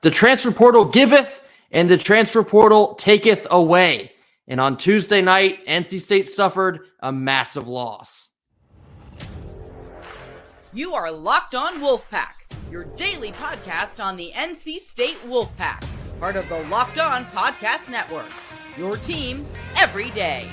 The transfer portal giveth, and the transfer portal taketh away. And on Tuesday night, NC State suffered a massive loss. You are Locked On Wolfpack, your daily podcast on the NC State Wolfpack, part of the Locked On Podcast Network, your team every day.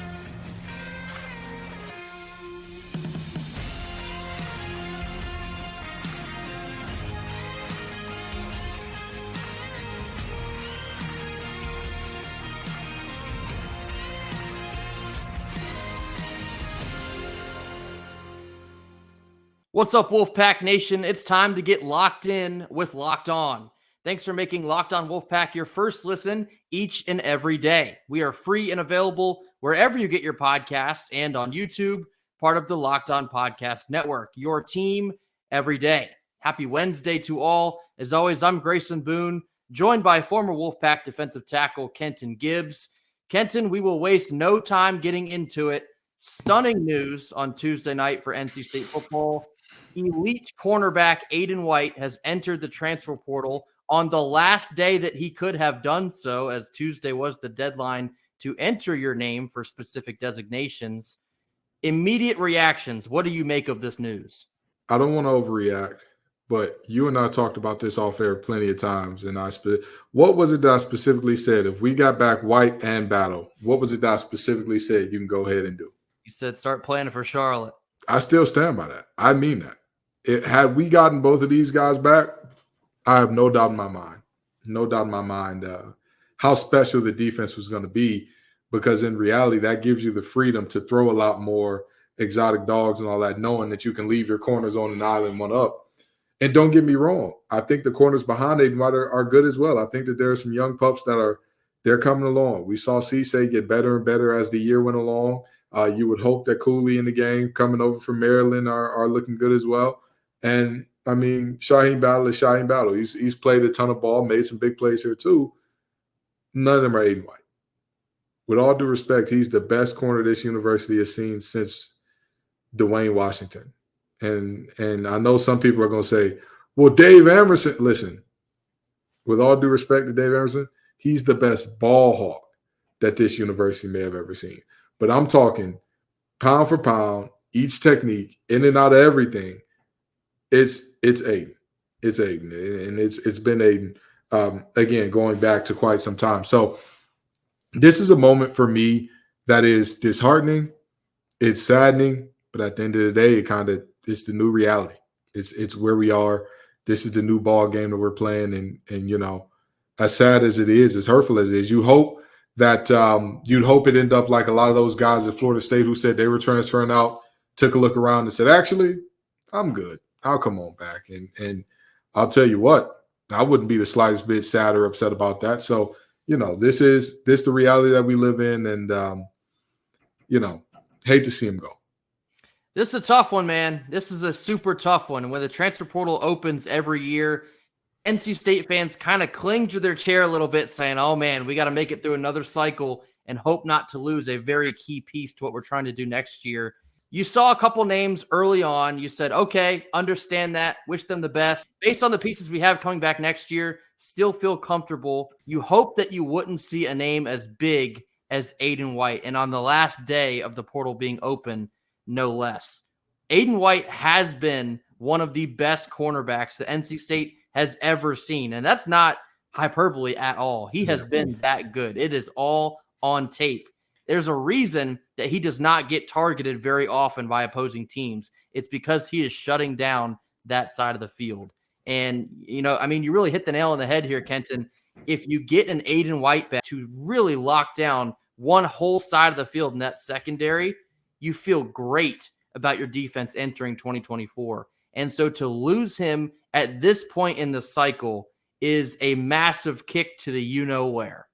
What's up, Wolfpack Nation? It's time to get locked in with Locked On. Thanks for making Locked On Wolfpack your first listen each and every day. We are free and available wherever you get your podcasts and on YouTube, part of the Locked On Podcast Network, your team every day. Happy Wednesday to all. As always, I'm Grayson Boone, joined by former Wolfpack defensive tackle Kenton Gibbs. Kenton, we will waste no time getting into it. Stunning news on Tuesday night for NC State football. Elite cornerback Aydan White has entered the transfer portal on the last day that he could have done so, as Tuesday was the deadline to enter your name for specific designations. Immediate reactions. What do you make of this news? I don't want to overreact, but you and I talked about this off air plenty of times. And what was it that I specifically said? If we got back White and Battle, what was it that I specifically said you can go ahead and do? You said start planning for Charlotte. I still stand by that. I mean that. Had we gotten both of these guys back, I have no doubt in my mind, how special the defense was going to be, because in reality, that gives you the freedom to throw a lot more exotic dogs and all that, knowing that you can leave your corners on an island one up. And don't get me wrong, I think the corners behind Aydan White are good as well. I think that there are some young pups they're coming along. We saw Cisse get better and better as the year went along. You would hope that Cooley in the game coming over from Maryland are looking good as well. And I mean, Shaheen Battle is Shaheen Battle. He's played a ton of ball, made some big plays here too. None of them are Aydan White. With all due respect, he's the best corner this university has seen since Dwayne Washington. And I know some people are going to say, well, Dave Emerson, listen, with all due respect to Dave Emerson, he's the best ball hawk that this university may have ever seen. But I'm talking pound for pound, each technique, in and out of everything. It's Aydan. It's Aydan. And it's been Aydan, again, going back to quite some time. So this is a moment for me that is disheartening. It's saddening. But at the end of the day, it's the new reality. It's where we are. This is the new ball game that we're playing. And you know, as sad as it is, as hurtful as it is, you hope that you'd hope it end up like a lot of those guys at Florida State who said they were transferring out, took a look around and said, actually, I'm good. I'll come on back. And I'll tell you what, I wouldn't be the slightest bit sad or upset about that. So, you know, this the reality that we live in. And, you know, hate to see him go. This is a tough one, man. This is a super tough one. And when the transfer portal opens every year, NC State fans kind of cling to their chair a little bit, saying, oh, man, we got to make it through another cycle and hope not to lose a very key piece to what we're trying to do next year. You saw a couple names early on. You said, okay, understand that, wish them the best. Based on the pieces we have coming back next year, still feel comfortable. You hope that you wouldn't see a name as big as Aydan White. And on the last day of the portal being open, no less. Aydan White has been one of the best cornerbacks that NC State has ever seen. And that's not hyperbole at all. He has been that good. It is all on tape. There's a reason that he does not get targeted very often by opposing teams. It's because he is shutting down that side of the field. And, you know, I mean, you really hit the nail on the head here, Kenton. If you get an Aydan White back to really lock down one whole side of the field in that secondary, you feel great about your defense entering 2024. And so to lose him at this point in the cycle is a massive kick to the you-know-where.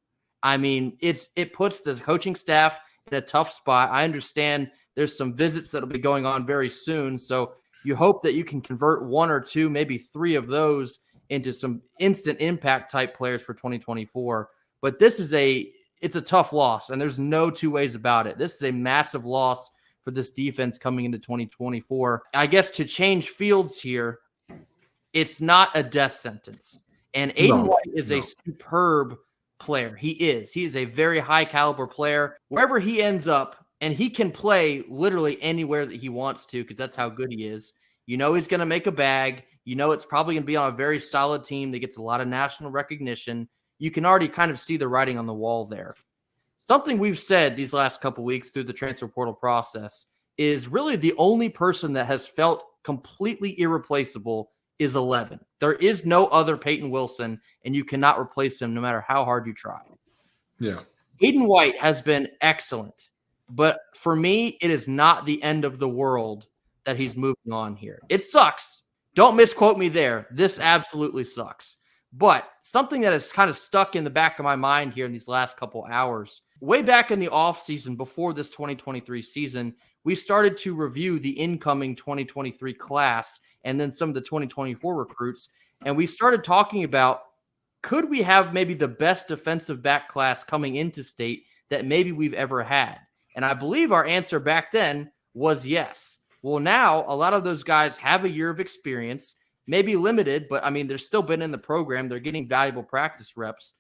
I mean, it puts the coaching staff in a tough spot. I understand there's some visits that'll be going on very soon. So you hope that you can convert one or two, maybe three of those into some instant impact type players for 2024. But this is it's a tough loss, and there's no two ways about it. This is a massive loss for this defense coming into 2024. I guess to change fields here, it's not a death sentence. And Aydan No, White is no. a superb player. He is a very high caliber player. Wherever he ends up, and he can play literally anywhere that he wants to because that's how good he is. You know he's going to make a bag. You know it's probably going to be on a very solid team that gets a lot of national recognition. You can already kind of see the writing on the wall there. Something we've said these last couple weeks through the transfer portal process is really the only person that has felt completely irreplaceable is 11. There is no other Peyton Wilson, and you cannot replace him no matter how hard you try. Yeah. Aydan White has been excellent, but for me, it is not the end of the world that he's moving on here. It sucks. Don't misquote me there. This absolutely sucks. But something that has kind of stuck in the back of my mind here in these last couple hours, way back in the offseason before this 2023 season, we started to review the incoming 2023 class and then some of the 2024 recruits. And we started talking about, could we have maybe the best defensive back class coming into state that maybe we've ever had? And I believe our answer back then was yes. Well, now a lot of those guys have a year of experience, maybe limited, but I mean, they're still been in the program. They're getting valuable practice reps.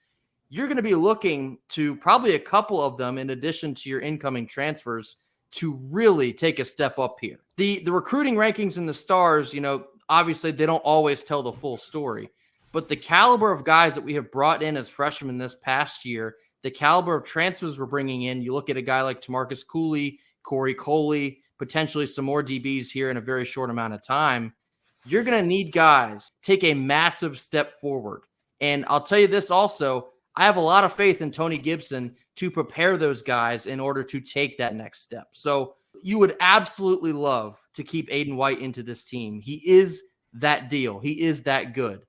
You're going to be looking to probably a couple of them, in addition to your incoming transfers, to really take a step up here. The recruiting rankings and the stars, you know, obviously they don't always tell the full story, but the caliber of guys that we have brought in as freshmen this past year, the caliber of transfers we're bringing in, you look at a guy like Tamarcus Cooley, Corey Coley, potentially some more DBs here in a very short amount of time. You're going to need guys take a massive step forward. And I'll tell you this also, I have a lot of faith in Tony Gibson to prepare those guys in order to take that next step. So you would absolutely love to keep Aydan White into this team. He is that deal. He is that good.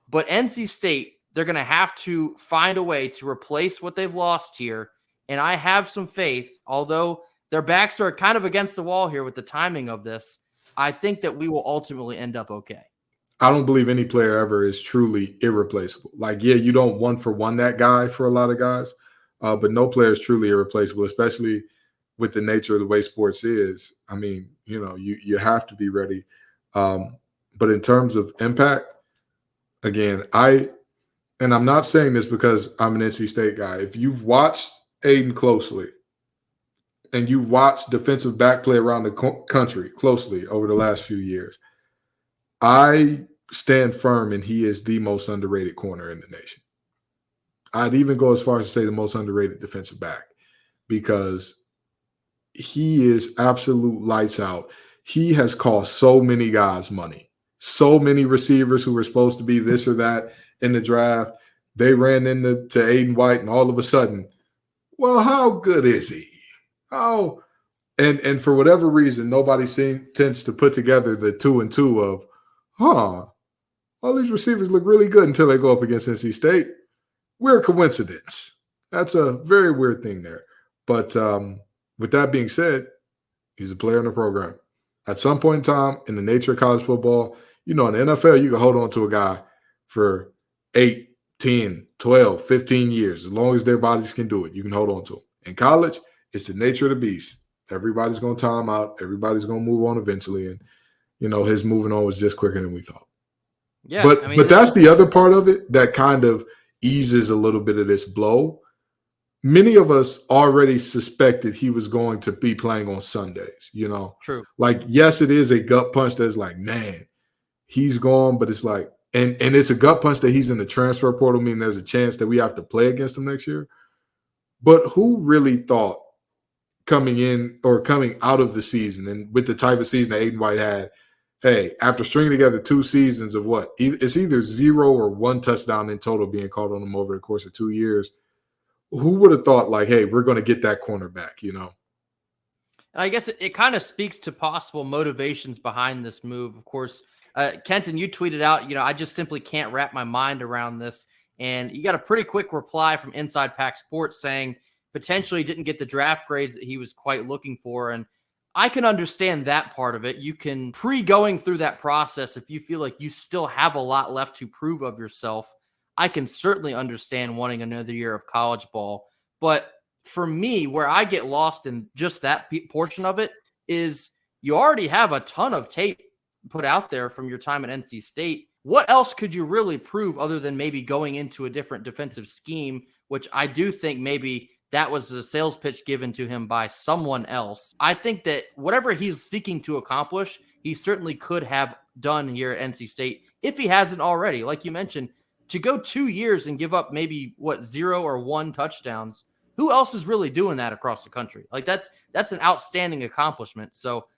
But NC State, they're going to have to find a way to replace what they've lost here. And I have some faith, although their backs are kind of against the wall here with the timing of this, I think that we will ultimately end up okay. I don't believe any player ever is truly irreplaceable. Like, yeah, you don't one for one that guy for a lot of guys, but no player is truly irreplaceable, especially with the nature of the way sports is. I mean, you know, you have to be ready. But in terms of impact, again, and I'm not saying this because I'm an NC State guy. If you've watched Aydan closely and you've watched defensive back play around the country closely over the last few years, I stand firm and he is the most underrated corner in the nation. I'd even go as far as to say the most underrated defensive back because he is absolute lights out. He has cost so many guys money, so many receivers who were supposed to be this or that in the draft. They ran into Aydan White and all of a sudden, well, how good is he? Oh, and for whatever reason, nobody tends to put together the 2 and 2 of, all these receivers look really good until they go up against NC State. Weird coincidence. That's a very weird thing there. But with that being said, he's a player in the program. At some point in time, in the nature of college football, you know, in the NFL, you can hold on to a guy for 8, 10, 12, 15 years. As long as their bodies can do it, you can hold on to them. In college, it's the nature of the beast. Everybody's going to time out. Everybody's going to move on eventually. And, you know, his moving on was just quicker than we thought. Yeah, but that's the other part of it that kind of eases a little bit of this blow. Many of us already suspected he was going to be playing on Sundays, you know. True. Like, yes, it is a gut punch that's like, man, he's gone, but it's like, and it's a gut punch that he's in the transfer portal, meaning there's a chance that we have to play against him next year. But who really thought coming in or coming out of the season and with the type of season that Aydan White had, hey, after stringing together 2 seasons of what? It's either 0 or 1 touchdown in total being called on him over the course of 2 years. Who would have thought, like, hey, we're going to get that corner back, you know? And I guess it kind of speaks to possible motivations behind this move. Of course, Kenton, you tweeted out, you know, I just simply can't wrap my mind around this. And you got a pretty quick reply from Inside Pack Sports saying potentially didn't get the draft grades that he was quite looking for. And I can understand that part of it. You can going through that process. If you feel like you still have a lot left to prove of yourself, I can certainly understand wanting another year of college ball. But for me, where I get lost in just that portion of it is you already have a ton of tape put out there from your time at NC State. what else could you really prove other than maybe going into a different defensive scheme, which I do think maybe that was the sales pitch given to him by someone else. I think that whatever he's seeking to accomplish, he certainly could have done here at NC State if he hasn't already. Like you mentioned, to go 2 years and give up maybe 0 or 1 touchdowns, who else is really doing that across the country? Like that's an outstanding accomplishment. So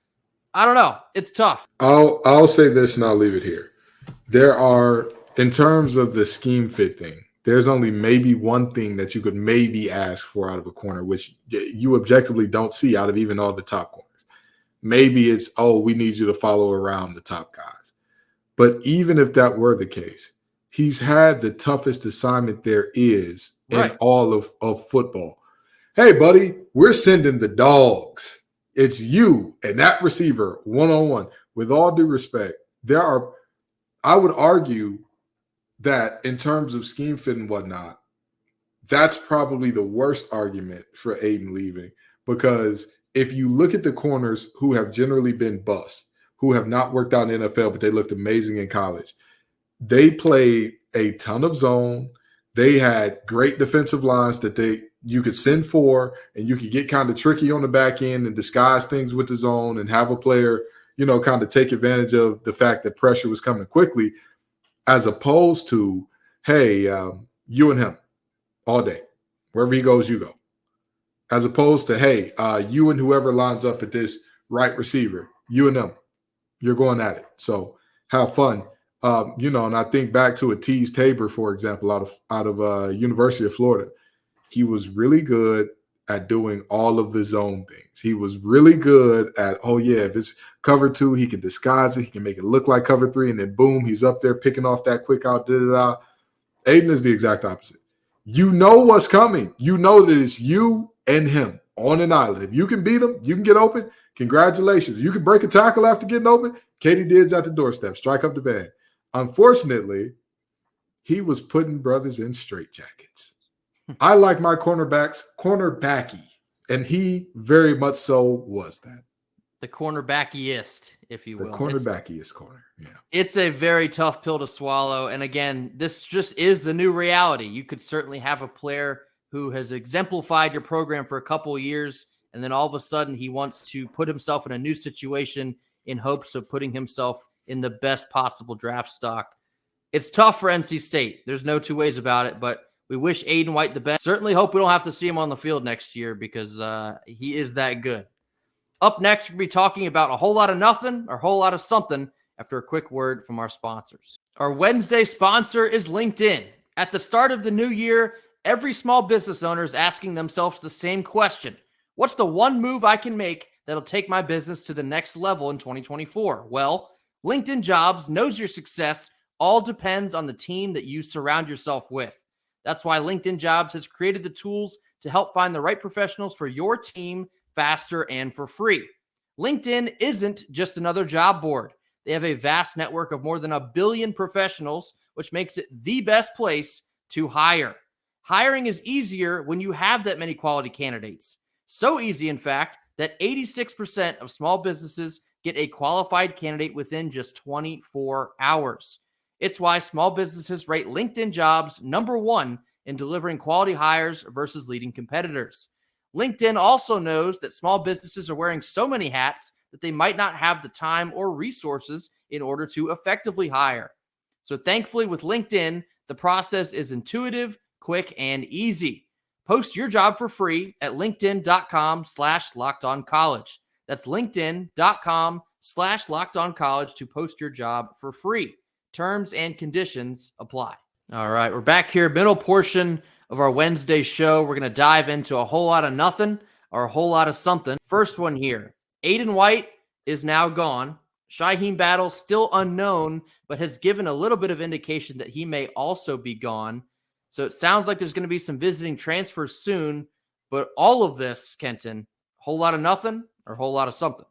I don't know. It's tough. I'll say this and I'll leave it here. There are, in terms of the scheme fit thing, there's only maybe one thing that you could maybe ask for out of a corner, which you objectively don't see out of even all the top corners. Maybe it's, we need you to follow around the top guys. But even if that were the case, he's had the toughest assignment there is in all of football. Hey, buddy, we're sending the dogs. It's you and that receiver one-on-one. With all due respect, I would argue that in terms of scheme fit and whatnot, that's probably the worst argument for Aydan leaving, because if you look at the corners who have generally been busts, who have not worked out in the NFL, but they looked amazing in college, they played a ton of zone. They had great defensive lines that you could send for, and you could get kind of tricky on the back end and disguise things with the zone and have a player, kind of take advantage of the fact that pressure was coming quickly, as opposed to, hey, you and him all day. Wherever he goes, you go. As opposed to, hey, you and whoever lines up at this right receiver, you and them, you're going at it. So have fun. And I think back to a Tease Tabor, for example, out of University of Florida. He was really good at doing all of the zone things. He was really good at, if it's cover 2, he can disguise it. He can make it look like cover 3, and then boom, he's up there picking off that quick out. Aydan is the exact opposite. You know what's coming. You know that it's you and him on an island. If you can beat him, you can get open. Congratulations. You can break a tackle after getting open. Katie Didd's at the doorstep. Strike up the band. Unfortunately, he was putting brothers in straitjackets. I like my cornerbacks cornerbacky, and he very much so was that. The cornerbackiest, if you will. The cornerbackiest corner, yeah. It's a very tough pill to swallow, and again, this just is the new reality. You could certainly have a player who has exemplified your program for a couple of years, and then all of a sudden he wants to put himself in a new situation in hopes of putting himself in the best possible draft stock. It's tough for NC State. There's no two ways about it, but we wish Aydan White the best. Certainly hope we don't have to see him on the field next year because he is that good. Up next, we'll be talking about a whole lot of nothing or a whole lot of something after a quick word from our sponsors. Our Wednesday sponsor is LinkedIn. At the start of the new year, every small business owner is asking themselves the same question. What's the one move I can make that'll take my business to the next level in 2024? Well, LinkedIn Jobs knows your success all depends on the team that you surround yourself with. That's why LinkedIn Jobs has created the tools to help find the right professionals for your team faster and for free. LinkedIn isn't just another job board. They have a vast network of more than 1 billion professionals, which makes it the best place to hire. Hiring is easier when you have that many quality candidates. So easy, in fact, that 86% of small businesses get a qualified candidate within just 24 hours. It's why small businesses rate LinkedIn Jobs number 1 in delivering quality hires versus leading competitors. LinkedIn also knows that small businesses are wearing so many hats that they might not have the time or resources in order to effectively hire. So thankfully with LinkedIn, the process is intuitive, quick, and easy. Post your job for free at linkedin.com/lockedoncollege. That's linkedin.com/lockedoncollege to post your job for free. Terms and conditions apply. All right, we're back here, middle portion of our Wednesday show. We're going to dive into a whole lot of nothing or a whole lot of something. First one here, Aydan White is now gone. Shaheem Battle still unknown, but has given a little bit of indication that he may also be gone. So it sounds like there's going to be some visiting transfers soon, but all of this, Kenton, whole lot of nothing or whole lot of something?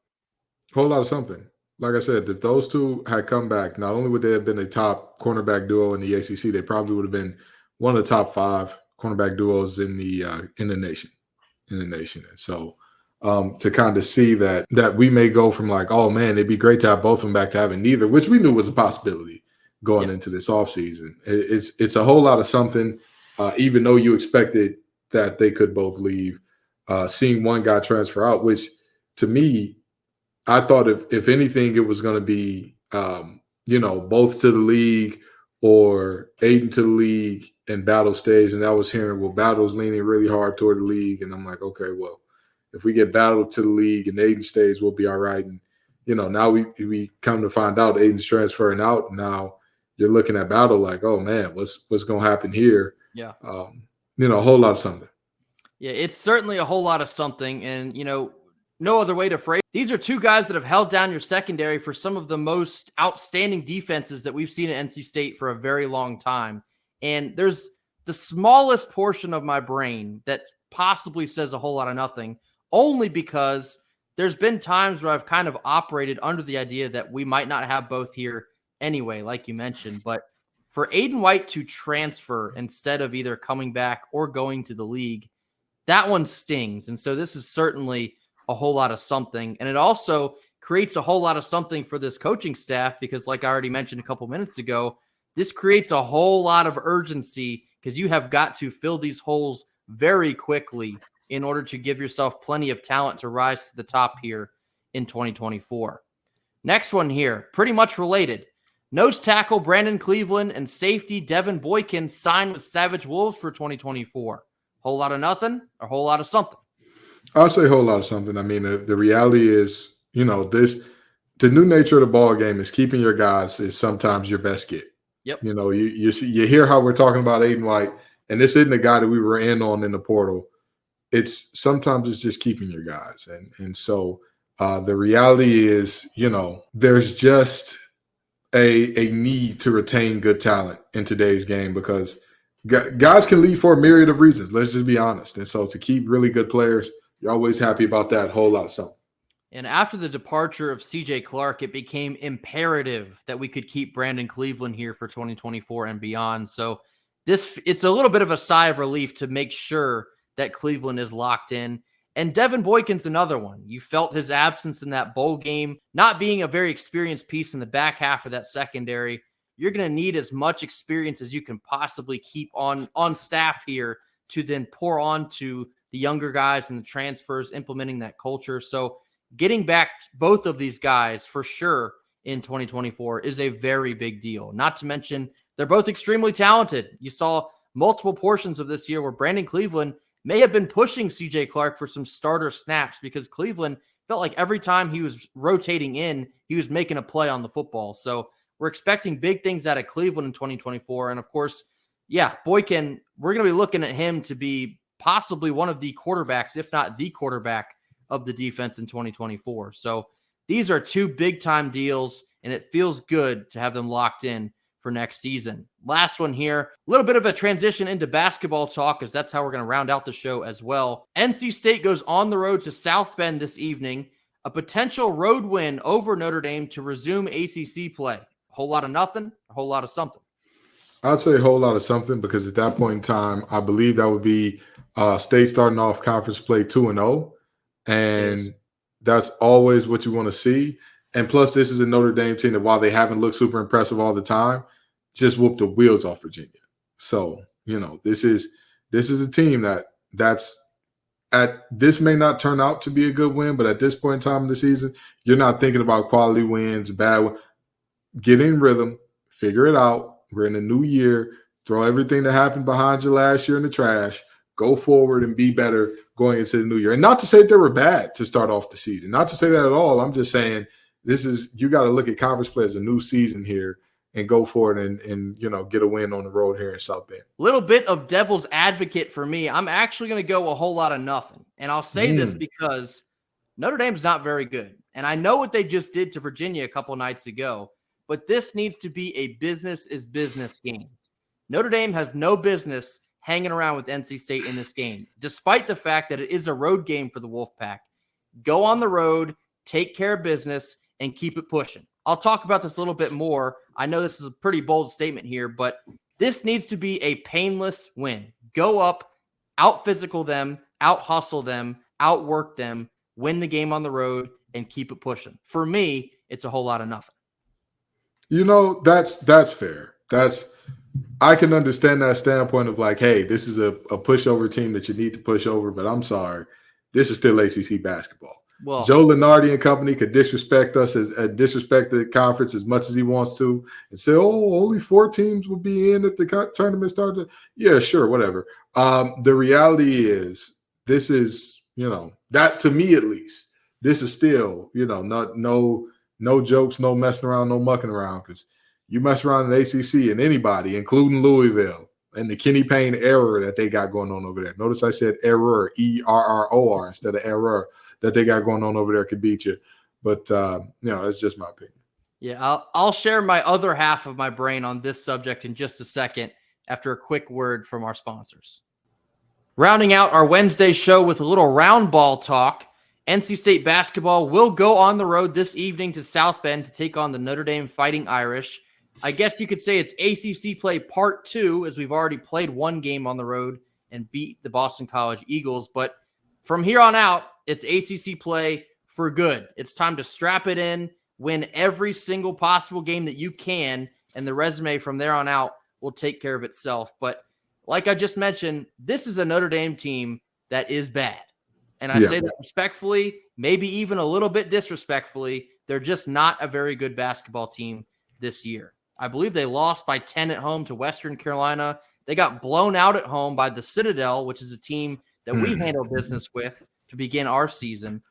Whole lot of something. Like I said, if those two had come back, not only would they have been a top cornerback duo in the ACC, they probably would have been one of the top 5 cornerback duos in the nation. And so to kind of see that we may go from like, oh man, it'd be great to have both of them back to having neither, which we knew was a possibility. going into this offseason. It's a whole lot of something, even though you expected that they could both leave. Seeing one guy transfer out, which to me, I thought if anything, it was going to be, both to the league or Aydan to the league and Battle stays. And I was hearing, well, Battle's leaning really hard toward the league. And I'm like, okay, well, if we get Battle to the league and Aydan stays, we'll be all right. And, now we come to find out Aydan's transferring out. Now you're looking at Battle like, oh, man, what's going to happen here? Yeah. A whole lot of something. Yeah, it's certainly a whole lot of something. And, no other way to phrase. These are two guys that have held down your secondary for some of the most outstanding defenses that we've seen at NC State for a very long time. And there's the smallest portion of my brain that possibly says a whole lot of nothing, only because there's been times where I've kind of operated under the idea that we might not have both here anyway, like you mentioned. But for Aydan White to transfer instead of either coming back or going to the league, that one stings. And so this is certainly a whole lot of something. And it also creates a whole lot of something for this coaching staff because, like I already mentioned a couple minutes ago, this creates a whole lot of urgency because you have got to fill these holes very quickly in order to give yourself plenty of talent to rise to the top here in 2024. Next one here, pretty much related. Nose tackle Brandon Cleveland and safety Devin Boykin signed with Savage Wolves for 2024. Whole lot of nothing or whole lot of something? I'll say a whole lot of something. I mean, the reality is, the new nature of the ball game is keeping your guys is sometimes your best get. Yep. You hear how we're talking about Aydan White, and this isn't a guy that we were in the portal. Sometimes it's just keeping your guys. And so the reality is, there's just a need to retain good talent in today's game because guys can leave for a myriad of reasons. Let's just be honest. And so to keep really good players, you're always happy about that whole lot of something. And after the departure of CJ Clark, it became imperative that we could keep Brandon Cleveland here for 2024 and beyond. So it's a little bit of a sigh of relief to make sure that Cleveland is locked in. And Devin Boykin's another one. You felt his absence in that bowl game, not being a very experienced piece in the back half of that secondary. You're going to need as much experience as you can possibly keep on staff here to then pour on to the younger guys and the transfers, implementing that culture. So getting back both of these guys for sure in 2024 is a very big deal. Not to mention they're both extremely talented. You saw multiple portions of this year where Brandon Cleveland may have been pushing CJ Clark for some starter snaps because Cleveland felt like every time he was rotating in, he was making a play on the football. So we're expecting big things out of Cleveland in 2024. And of course, Boykin, we're going to be looking at him to be possibly one of the quarterbacks, if not the quarterback of the defense in 2024. So these are two big time deals, and it feels good to have them locked in for next season. Last one here, a little bit of a transition into basketball talk, because that's how we're going to round out the show as well. NC State goes on the road to South Bend this evening, a potential road win over Notre Dame to resume ACC play. A whole lot of nothing, a whole lot of something. I'd say a whole lot of something because at that point in time, I believe that would be State starting off conference play 2-0. And that's always what you want to see. And plus, this is a Notre Dame team that, while they haven't looked super impressive all the time, just whooped the wheels off Virginia. So, this is a team this may not turn out to be a good win, but at this point in time in the season, you're not thinking about quality wins, bad wins. Get in rhythm, figure it out. We're in a new year. Throw everything that happened behind you last year in the trash. Go forward and be better going into the new year. And not to say they were bad to start off the season. Not to say that at all. I'm just saying you got to look at conference play as a new season here and go for it and get a win on the road here in South Bend. Little bit of devil's advocate for me. I'm actually going to go a whole lot of nothing. And I'll say this because Notre Dame's not very good. And I know what they just did to Virginia a couple nights ago, but this needs to be a business is business game. Notre Dame has no business hanging around with NC State in this game, despite the fact that it is a road game for the Wolfpack. Go on the road, take care of business, and keep it pushing. I'll talk about this a little bit more. I know this is a pretty bold statement here, but this needs to be a painless win. Go up, out-physical them, out-hustle them, outwork them, win the game on the road, and keep it pushing. For me, it's a whole lot of nothing. That's fair. I can understand that standpoint of like, hey, this is a pushover team that you need to push over, but I'm sorry, this is still ACC basketball. Well, Joe Lunardi and company could disrespect us, disrespect the conference as much as he wants to, and say, oh, only 4 teams will be in if the tournament started. Yeah, sure, whatever. The reality is, this is, that to me at least, this is still, no jokes, no messing around, no mucking around, because you mess around in the ACC and anybody, including Louisville, and the Kenny Payne error that they got going on over there. Notice I said error, ERROR instead of error, that they got going on over there could beat you. But, it's just my opinion. Yeah, I'll share my other half of my brain on this subject in just a second after a quick word from our sponsors. Rounding out our Wednesday show with a little round ball talk, NC State basketball will go on the road this evening to South Bend to take on the Notre Dame Fighting Irish. I guess you could say it's ACC play part 2, as we've already played one game on the road and beat the Boston College Eagles. But from here on out, it's ACC play for good. It's time to strap it in, win every single possible game that you can, and the resume from there on out will take care of itself. But like I just mentioned, this is a Notre Dame team that is bad. And I say that respectfully, maybe even a little bit disrespectfully. They're just not a very good basketball team this year. I believe they lost by 10 at home to Western Carolina. They got blown out at home by the Citadel, which is a team that we handle business with to begin our season.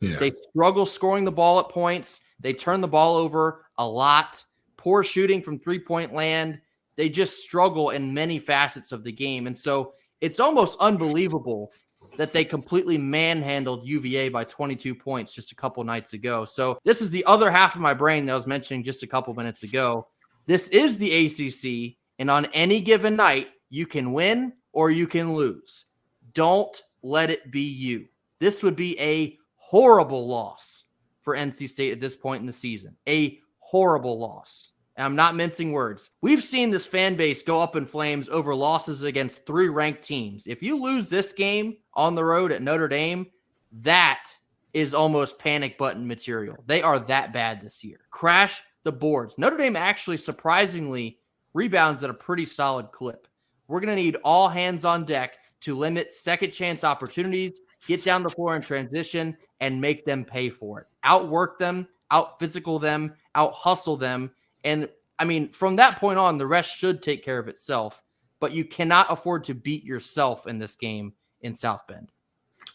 Yeah. They struggle scoring the ball at points. They turn the ball over a lot. Poor shooting from three-point land. They just struggle in many facets of the game. And so it's almost unbelievable that they completely manhandled UVA by 22 points just a couple nights ago. So this is the other half of my brain that I was mentioning just a couple minutes ago. This is the ACC, and on any given night, you can win or you can lose. Don't let it be you. This would be a horrible loss for NC State at this point in the season. A horrible loss. And I'm not mincing words. We've seen this fan base go up in flames over losses against 3 ranked teams. If you lose this game on the road at Notre Dame, that is almost panic button material. They are that bad this year. Crash the boards. Notre Dame actually surprisingly rebounds at a pretty solid clip. We're going to need all hands on deck to limit second chance opportunities, get down the floor in transition, and make them pay for it. Outwork them, out physical them, out hustle them. And I mean, from that point on, the rest should take care of itself, but you cannot afford to beat yourself in this game in South Bend.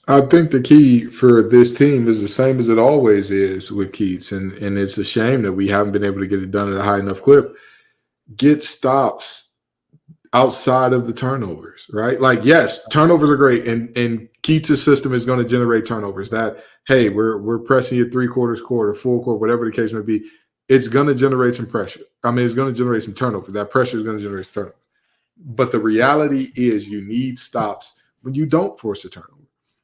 I think the key for this team is the same as it always is with Keats, and it's a shame that we haven't been able to get it done at a high enough clip. Get stops outside of the turnovers, right? Like, yes, turnovers are great, and Keats' system is going to generate turnovers. That, hey, we're pressing you 3/4 court or full court, whatever the case may be. It's going to generate some pressure. I mean, it's going to generate some turnover. That pressure is going to generate some turnover. But the reality is you need stops when you don't force a turnover.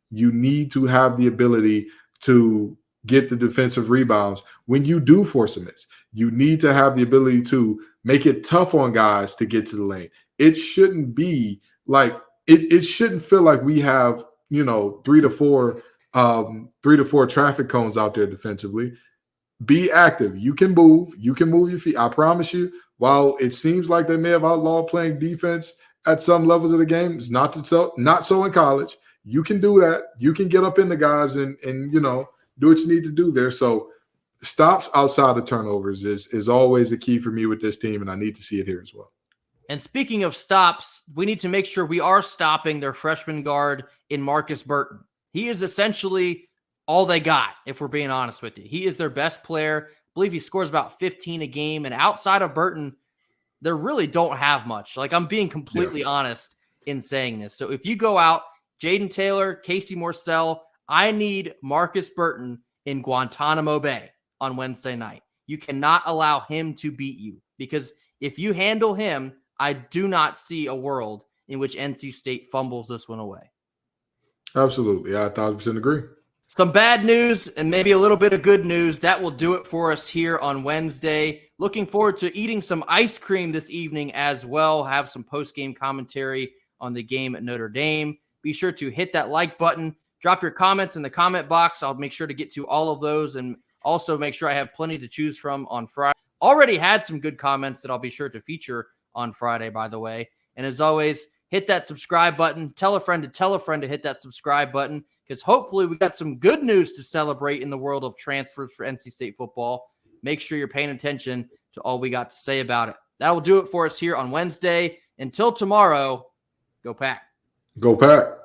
You need to have the ability to get the defensive rebounds when you do force a miss. You need to have the ability to make it tough on guys to get to the lane. It shouldn't be like it shouldn't feel like we have, 3 to 4 traffic cones out there defensively. Be active. You can move. You can move your feet. I promise you, while it seems like they may have outlawed playing defense at some levels of the game, it's not so in college. You can do that. You can get up in the guys and do what you need to do there. So stops outside of turnovers is always the key for me with this team, and I need to see it here as well. And speaking of stops, we need to make sure we are stopping their freshman guard in Marcus Burton. He is essentially all they got, if we're being honest with you. He is their best player. I believe he scores about 15 a game. And outside of Burton, they really don't have much. Like, I'm being completely honest in saying this. So if you go out, Jaden Taylor, Casey Morsell, I need Marcus Burton in Guantanamo Bay on Wednesday night. You cannot allow him to beat you, because if you handle him, I do not see a world in which NC State fumbles this one away. Absolutely. I 1,000% agree. Some bad news and maybe a little bit of good news. That will do it for us here on Wednesday. Looking forward to eating some ice cream this evening as well. Have some post-game commentary on the game at Notre Dame. Be sure to hit that like button. Drop your comments in the comment box. I'll make sure to get to all of those, and also make sure I have plenty to choose from on Friday. Already had some good comments that I'll be sure to feature on Friday, by the way. And as always, hit that subscribe button. Tell a friend to hit that subscribe button, because hopefully we got some good news to celebrate in the world of transfers for NC State football. Make sure you're paying attention to all we got to say about it. That will do it for us here on Wednesday. Until tomorrow, go Pack. Go Pack.